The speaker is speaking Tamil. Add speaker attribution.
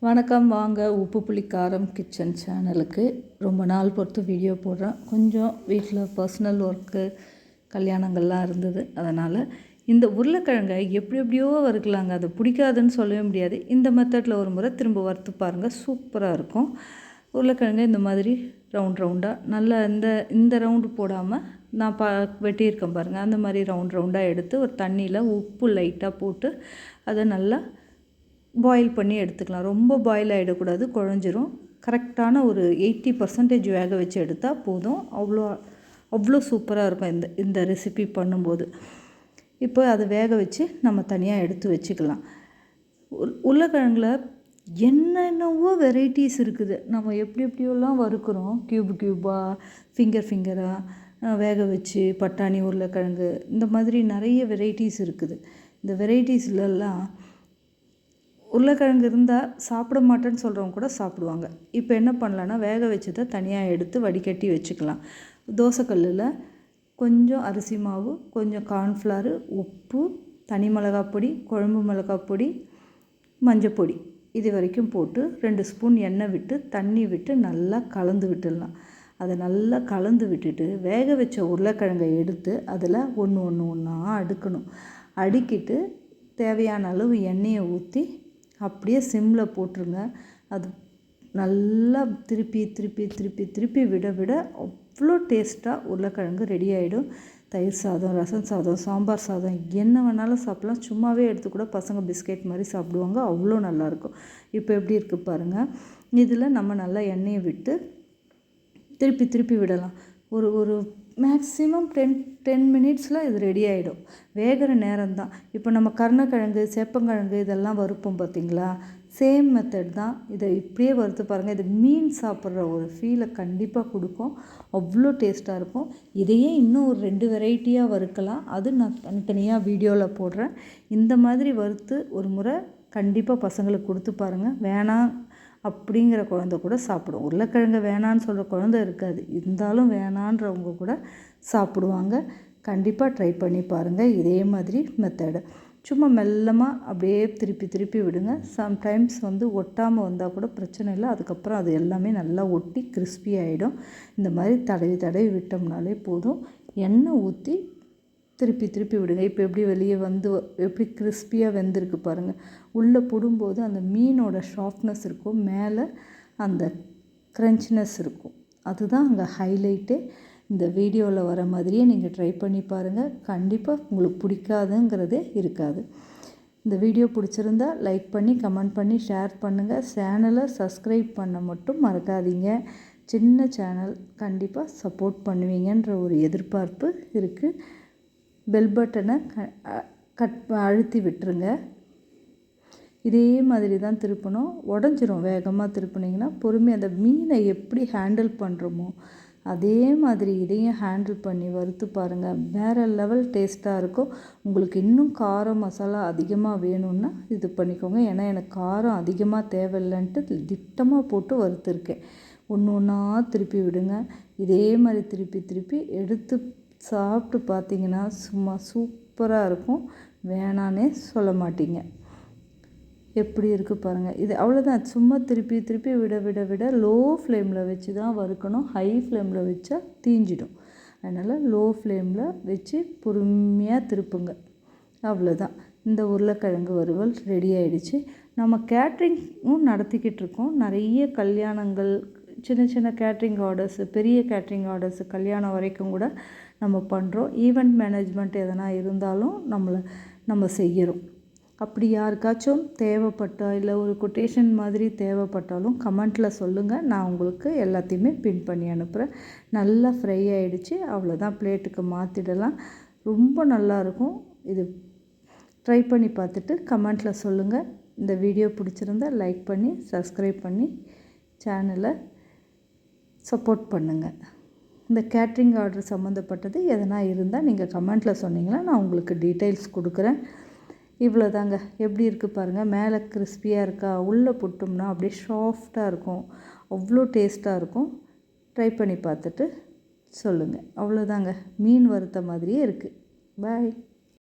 Speaker 1: வணக்கம். வாங்க உப்பு புளி காரம் கிச்சன் சேனலுக்கு. ரொம்ப நாள் பொறுத்து வீடியோ போடுறேன். கொஞ்சம் வீட்டில் பர்சனல் ஒர்க்கு கல்யாணங்கள்லாம் இருந்தது. அதனால் இந்த உருளைக்கிழங்கை எப்படியோ வறுக்கலாங்க. அது பிடிக்காதுன்னு சொல்லவே முடியாது. இந்த மெத்தடில் ஒரு முறை திரும்ப வறுத்து பாருங்கள், சூப்பராக இருக்கும். உருளைக்கிழங்கை இந்த மாதிரி ரவுண்டாக நல்லா இந்த ரவுண்டு போடாமல் நான் வெட்டியிருக்கேன் பாருங்கள். அந்த மாதிரி ரவுண்டாக எடுத்து ஒரு தண்ணியில் உப்பு லைட்டாக போட்டு அதை நல்லா பாயில் பண்ணி எடுத்துக்கலாம். ரொம்ப பாயில் ஆகிடக்கூடாது, குழஞ்சிரும். கரெக்டான ஒரு 80% வேக வச்சு எடுத்தால் போதும். அவ்வளோ சூப்பராக இருக்கும் இந்த ரெசிபி பண்ணும்போது. இப்போ அதை வேக வச்சு நம்ம தனியாக எடுத்து வச்சுக்கலாம். உருளைக்கிழங்குல என்னென்னவோ வெரைட்டிஸ் இருக்குது. நம்ம எப்படியோலாம் வறுக்கிறோம், க்யூபாக ஃபிங்கராக வேக வச்சு பட்டாணி உருளைக்கிழங்கு இந்த மாதிரி நிறைய வெரைட்டிஸ் இருக்குது. இந்த வெரைட்டிஸ்லாம் உருளைக்கிழங்கு இருந்தால் சாப்பிட மாட்டேன்னு சொல்கிறவங்க கூட சாப்பிடுவாங்க. இப்போ என்ன பண்ணலான்னா, வேக வச்சதை தனியாக எடுத்து வடிகட்டி வச்சுக்கலாம். தோசைக்கல்லில் கொஞ்சம் அரிசி மாவு, கொஞ்சம் கார்ன்ஃப்ளவரு, உப்பு, தனி மிளகாப்பொடி, குழம்பு மிளகாப்பொடி, மஞ்சப்பொடி இது வரைக்கும் போட்டு 2 ஸ்பூன் எண்ணெய் விட்டு தண்ணி விட்டு நல்லா கலந்து விட்டுடலாம். அதை நல்லா கலந்து விட்டுட்டு வேக வச்ச உருளைக்கிழங்கை எடுத்து அதில் ஒன்றா அடுக்கணும். அடுக்கிட்டு தேவையான அளவு எண்ணெயை ஊற்றி அப்படியே சிம்மில் போட்டுருங்க. அது நல்லா திருப்பி விட அவ்வளோ டேஸ்ட்டாக உருளைக்கிழங்கு ரெடி ஆகிடும். தயிர் சாதம், ரசம் சாதம், சாம்பார் சாதம் என்ன வேணாலும் சாப்பிட்லாம். சும்மாவே எடுத்து கூட பசங்க பிஸ்கெட் மாதிரி சாப்பிடுவாங்க. அவ்வளோ நல்லாயிருக்கும். இப்போ எப்படி இருக்குது பாருங்கள். இதில் நம்ம நல்லா எண்ணெயை விட்டு திருப்பி விடலாம். ஒரு மேக்ஸிமம் 10 மினிட்ஸில் இது ரெடி ஆகிடும். வேகிற நேரம்தான். இப்போ நம்ம கருணக்கிழங்கு, சேப்பங்கிழங்கு இதெல்லாம் வறுப்போம் பார்த்திங்களா, சேம் மெத்தட் தான். இதை இப்படியே வறுத்து பாருங்கள். இது மீன் சாப்பிட்ற ஒரு ஃபீலை கண்டிப்பாக கொடுக்கும். அவ்வளோ டேஸ்ட்டாக இருக்கும். இதையே இன்னும் ஒரு 2 வெரைட்டியாக வறுக்கலாம். அது நான் தனித்தனியாக வீடியோவில் போடுறேன். இந்த மாதிரி வறுத்து ஒரு முறை கண்டிப்பாக பசங்களுக்கு கொடுத்து பாருங்கள். வேணாம் அப்படிங்கிற குழந்தை கூட சாப்பிடும். உருளைக்கிழங்கு வேணான்னு சொல்கிற குழந்தை இருக்காது. இருந்தாலும் வேணான்றவங்க கூட சாப்பிடுவாங்க. கண்டிப்பாக ட்ரை பண்ணி பாருங்கள். இதே மாதிரி மெத்தடு சும்மா மெல்லமாக அப்படியே திருப்பி விடுங்க. சம்டைம்ஸ் ஒட்டாமல் வந்தால் கூட பிரச்சனை இல்லை. அதுக்கப்புறம் அது எல்லாமே நல்லா ஒட்டி கிறிஸ்பி ஆகிடும். இந்த மாதிரி தடவி விட்டோம்னாலே போதும். எண்ணெய் ஊற்றி திருப்பி விடுங்க. இப்போ எப்படி வெளியே எப்படி கிறிஸ்பியாக வெந்திருக்கு பாருங்கள். உள்ளே போடும்போது அந்த மீனோட ஷார்ப்னஸ் இருக்கும், மேலே அந்த க்ரன்ச்னஸ் இருக்கும். அதுதான் அங்கே ஹைலைட்டே. இந்த வீடியோவில் வர மாதிரியே நீங்கள் ட்ரை பண்ணி பாருங்கள். கண்டிப்பாக உங்களுக்கு பிடிக்காதுங்கிறதே இருக்காது. இந்த வீடியோ பிடிச்சிருந்தா லைக் பண்ணி, கமெண்ட் பண்ணி, ஷேர் பண்ணுங்கள். சேனலை சப்ஸ்கிரைப் பண்ண மட்டும் மறக்காதீங்க. சின்ன சேனல், கண்டிப்பாக சப்போர்ட் பண்ணுவீங்கன்ற ஒரு எதிர்பார்ப்பு இருக்குது. பெல் பட்டனை அழுத்தி விட்டுருங்க. இதே மாதிரி தான் திருப்பணும். உடஞ்சிரும். வேகமாக திருப்பினீங்கன்னா பொறுமையாக அந்த மீனை எப்படி ஹேண்டில் பண்ணுறோமோ அதே மாதிரி இதையும் ஹேண்டில் பண்ணி வறுத்து பாருங்கள். வேறு லெவல் டேஸ்ட்டாக இருக்கும். உங்களுக்கு இன்னும் காரம் மசாலா அதிகமாக வேணும்னா இது பண்ணிக்கோங்க. ஏன்னா எனக்கு காரம் அதிகமாக தேவையில்லைன்ட்டு திட்டமாக போட்டு வறுத்துருக்கேன். ஒன்றா திருப்பி விடுங்க. இதே மாதிரி திருப்பி எடுத்து சாப்பிட்டு பார்த்தீங்கன்னா சும்மா சூப்பராக இருக்கும். வேணானே சொல்ல மாட்டீங்க. எப்படி இருக்குது பாருங்கள். இது அவ்வளோதான். சும்மா திருப்பி விட லோ ஃப்ளேமில் வச்சு தான் வறுக்கணும். ஹை ஃப்ளேமில் வச்சா தீஞ்சிடும். அதனால் லோ ஃப்ளேமில் வச்சு பொறுமையாக திருப்புங்க. அவ்வளோதான். இந்த உருளைக்கிழங்கு வறுவல் ரெடி ஆகிடுச்சு. நம்ம கேட்ரிங்கும் நடத்திக்கிட்டு இருக்கோம். நிறைய கல்யாணங்கள், சின்ன கேட்ரிங் ஆர்டர்ஸு, பெரிய கேட்ரிங் ஆர்டர்ஸு, கல்யாணம் வரைக்கும் கூட நம்ம பண்ணுறோம். ஈவெண்ட் மேனேஜ்மெண்ட் எதனா இருந்தாலும் நம்ம செய்கிறோம். அப்படி யாருக்காச்சும் தேவைப்பட்டால் இல்லை ஒரு கொட்டேஷன் மாதிரி தேவைப்பட்டாலும் கமெண்ட்டில் சொல்லுங்கள். நான் உங்களுக்கு எல்லாத்தையுமே பின் பண்ணி அனுப்புகிறேன். நல்லா ஃப்ரை ஆகிடுச்சு. அவ்வளோதான். பிளேட்டுக்கு மாற்றிடலாம். ரொம்ப நல்லாயிருக்கும். இது ட்ரை பண்ணி பார்த்துட்டு கமெண்ட்டில் சொல்லுங்கள். இந்த வீடியோ பிடிச்சிருந்தால் லைக் பண்ணி சப்ஸ்கிரைப் பண்ணி சேனலை சப்போர்ட் பண்ணுங்கள். இந்த கேட்ரிங் ஆர்டர் சம்மந்தப்பட்டது எதனா இருந்தால் நீங்கள் கமெண்ட்டில் சொன்னீங்கன்னா நான் உங்களுக்கு டீட்டெயில்ஸ் கொடுக்குறேன். இவ்வளோதாங்க. எப்படி இருக்குது பாருங்கள். மேலே கிறிஸ்பியாக இருக்கா, உள்ளே போட்டோம்னா அப்படியே சாஃப்டாக இருக்கும். அவ்வளோ டேஸ்ட்டாக இருக்கும். ட்ரை பண்ணி பார்த்துட்டு சொல்லுங்கள். அவ்வளோதாங்க. மீன் வறுத்த மாதிரியே இருக்குது. பாய்.